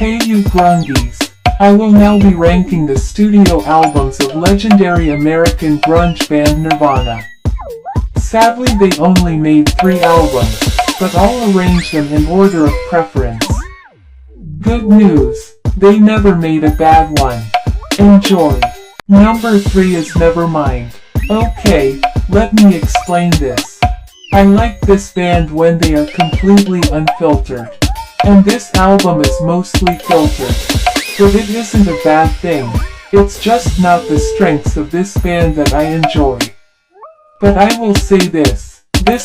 Hey you grungies, I will now be ranking the studio albums of legendary American grunge band Nirvana. Sadly they only made 3 albums, but I'll arrange them in order of preference. Good news, they never made a bad one. Enjoy. Number 3 is Nevermind. Okay, let me explain this. I like this band when they are completely unfiltered. And this album is mostly filtered. But it isn't a bad thing, it's just not the strengths of this band that I enjoy. But I will say this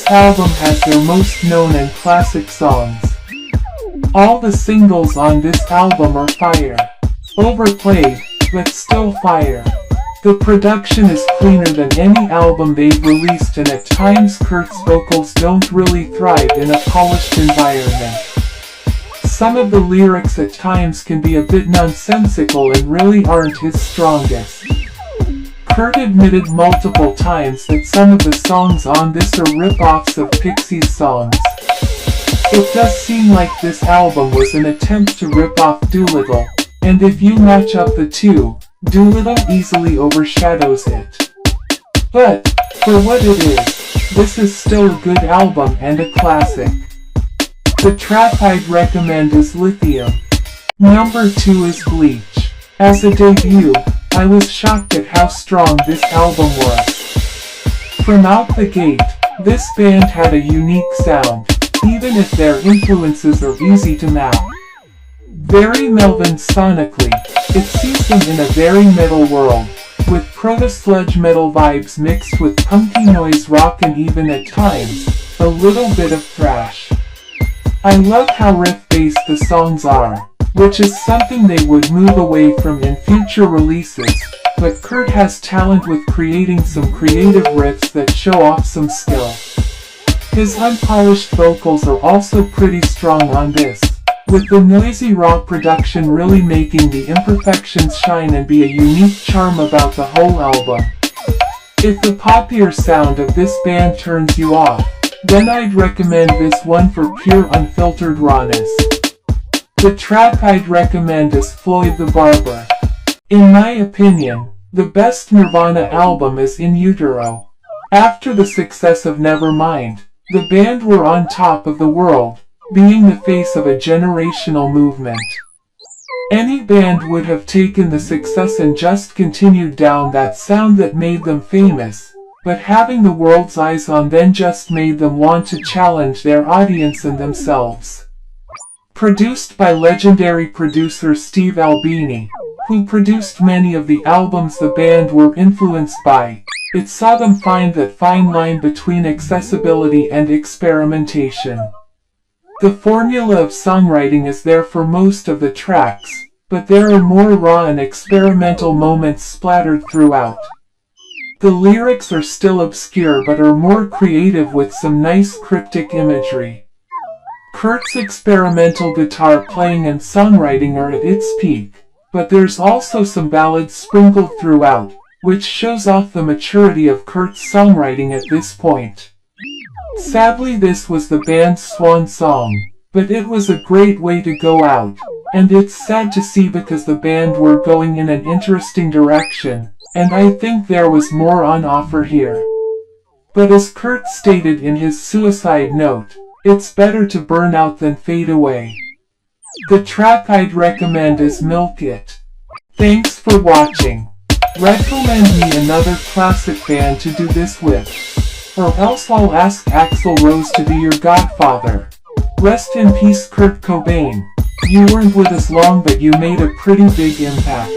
album has their most known and classic songs. All the singles on this album are fire. Overplayed, but still fire. The production is cleaner than any album they've released, and at times Kurt's vocals don't really thrive in a polished environment. Some of the lyrics at times can be a bit nonsensical and really aren't his strongest. Kurt admitted multiple times that some of the songs on this are rip-offs of Pixies songs. It does seem like this album was an attempt to rip off Doolittle, and if you match up the two, Doolittle easily overshadows it. But, for what it is, this is still a good album and a classic. The track I'd recommend is Lithium. Number 2 is Bleach. As a debut, I was shocked at how strong this album was. From out the gate, this band had a unique sound, even if their influences are easy to map. Very Melvin sonically, it sees them in a very metal world, with proto-sludge metal vibes mixed with punky noise rock and even at times, a little bit of thrash. I love how riff-based the songs are, which is something they would move away from in future releases, but Kurt has talent with creating some creative riffs that show off some skill. His unpolished vocals are also pretty strong on this, with the noisy raw production really making the imperfections shine and be a unique charm about the whole album. If the poppier sound of this band turns you off, then I'd recommend this one for pure unfiltered rawness. The track I'd recommend is Floyd the Barber. In my opinion, the best Nirvana album is In Utero. After the success of Nevermind, the band were on top of the world, being the face of a generational movement. Any band would have taken the success and just continued down that sound that made them famous, but having the world's eyes on them just made them want to challenge their audience and themselves. Produced by legendary producer Steve Albini, who produced many of the albums the band were influenced by, it saw them find that fine line between accessibility and experimentation. The formula of songwriting is there for most of the tracks, but there are more raw and experimental moments splattered throughout. The lyrics are still obscure but are more creative with some nice cryptic imagery. Kurt's experimental guitar playing and songwriting are at its peak, but there's also some ballads sprinkled throughout, which shows off the maturity of Kurt's songwriting at this point. Sadly this was the band's swan song, but it was a great way to go out, and it's sad to see because the band were going in an interesting direction, and I think there was more on offer here. But as Kurt stated in his suicide note, it's better to burn out than fade away. The track I'd recommend is Milk It. Thanks for watching. Recommend me another classic band to do this with. Or else I'll ask Axl Rose to be your godfather. Rest in peace Kurt Cobain. You weren't with us long but you made a pretty big impact.